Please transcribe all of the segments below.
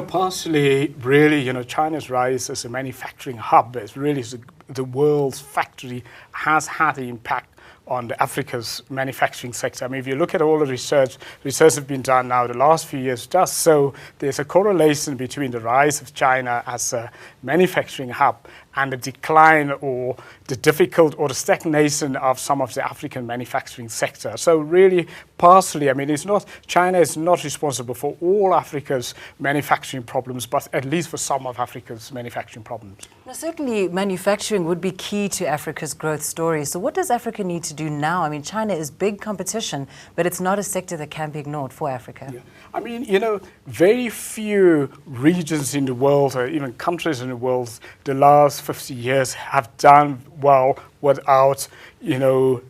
Partially, really, China's rise as a manufacturing hub is really the world's factory has had an impact on Africa's manufacturing sector. I mean, if you look at all the research has been done now the last few years, just so there's a correlation between the rise of China as a manufacturing hub and the decline or the difficult or the stagnation of some of the African manufacturing sector. So really, partially, I mean, China is not responsible for all Africa's manufacturing problems, but at least for some of Africa's manufacturing problems. Now, certainly, manufacturing would be key to Africa's growth story. So what does Africa need to do now? I mean, China is big competition, but it's not a sector that can be ignored for Africa. Yeah. I mean, very few regions in the world, or even countries in the world, the last 50 years have done well without,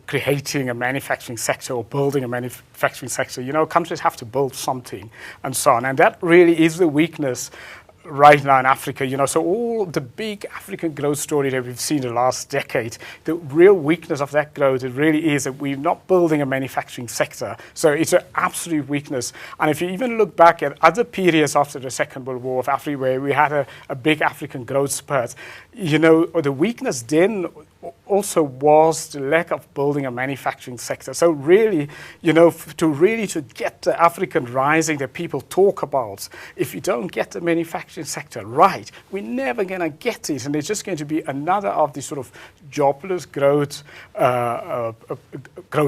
creating a manufacturing sector or building a manufacturing sector. Countries have to build something and so on. And that really is the weakness right now in Africa, so all the big African growth story that we've seen the last decade, the real weakness of that growth, it really is that we're not building a manufacturing sector. So it's an absolute weakness. And if you even look back at other periods after the Second World War of Africa, where we had a big African growth spurt, the weakness then also was the lack of building a manufacturing sector. So really, to get the African rising that people talk about, if you don't get the manufacturing sector right, we're never going to get it. And it's just going to be another of these sort of jobless growth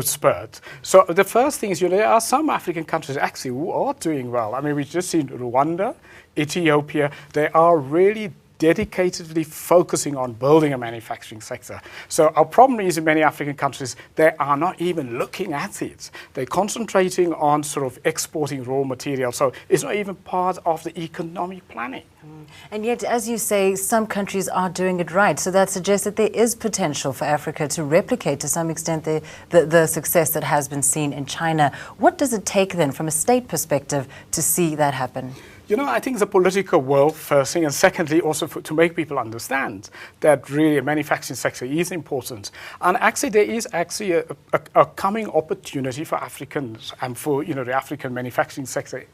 spurt. So the first thing is, there are some African countries actually who are doing well. I mean, we've just seen Rwanda, Ethiopia. They are really dedicatedly focusing on building a manufacturing sector. So our problem is in many African countries, they are not even looking at it. They're concentrating on sort of exporting raw material. So it's not even part of the economic planning. And yet, as you say, some countries are doing it right. So that suggests that there is potential for Africa to replicate to some extent the success that has been seen in China. What does it take then from a state perspective to see that happen? I think the political will, first thing, and secondly, also to make people understand that really a manufacturing sector is important. And actually, there is actually a coming opportunity for Africans and for, the African manufacturing sector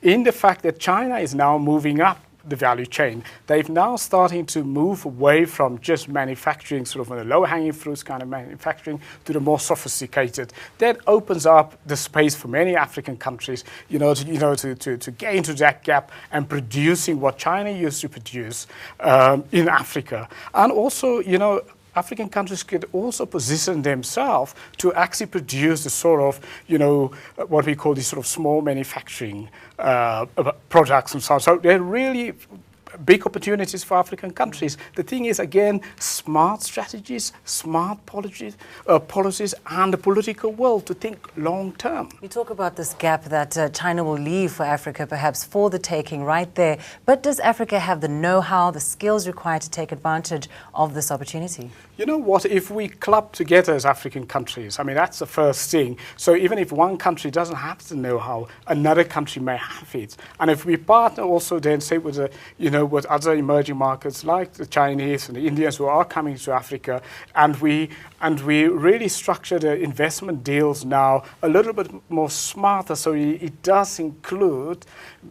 in the fact that China is now moving up the value chain. They've now starting to move away from just manufacturing, sort of the low-hanging fruits kind of manufacturing, to the more sophisticated. That opens up the space for many African countries, to get into that gap and producing what China used to produce in Africa. And also, African countries could also position themselves to actually produce the sort of, what we call these sort of small manufacturing products and so on. So they're really big opportunities for African countries. The thing is, again, smart strategies, smart policies, and the political will to think long term. You talk about this gap that China will leave for Africa, perhaps for the taking right there. But does Africa have the know-how, the skills required to take advantage of this opportunity? You know what, if we club together as African countries, I mean, that's the first thing. So even if one country doesn't have the know-how, another country may have it. And if we partner also then, say, with with other emerging markets like the Chinese and the Indians who are coming to Africa, and we really structure the investment deals now a little bit more smarter, so it does include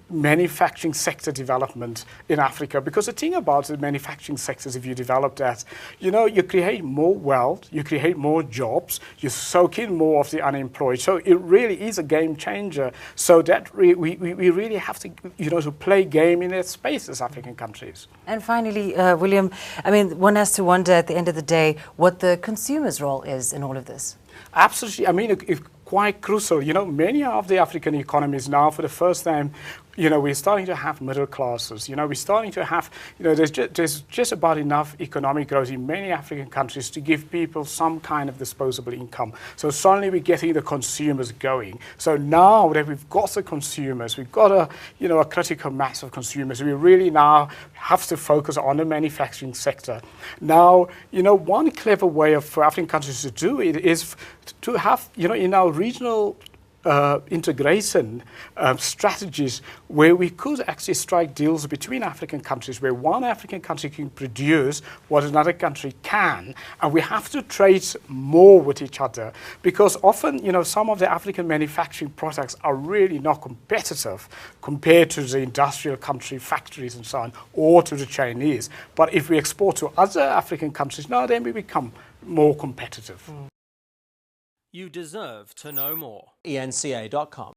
manufacturing sector development in Africa. Because the thing about the manufacturing sectors, if you develop that, you create more wealth, you create more jobs, you soak in more of the unemployed. So it really is a game changer. So that we really have to, to play game in that space as African countries. And finally, William, I mean, one has to wonder at the end of the day what the consumer's role is in all of this. Absolutely. I mean, it's quite crucial. Many of the African economies now, for the first time, we're starting to have middle classes. We're starting to have, there's just about enough economic growth in many African countries to give people some kind of disposable income. So suddenly we're getting the consumers going. So now that we've got the consumers, we've got a critical mass of consumers, we really now have to focus on the manufacturing sector. Now, one clever way for African countries to do it is to have, in our regional integration strategies where we could actually strike deals between African countries where one African country can produce what another country can, and we have to trade more with each other, because often, some of the African manufacturing products are really not competitive compared to the industrial country factories and so on, or to the Chinese. But if we export to other African countries, now then we become more competitive. You deserve to know more. eNCA.com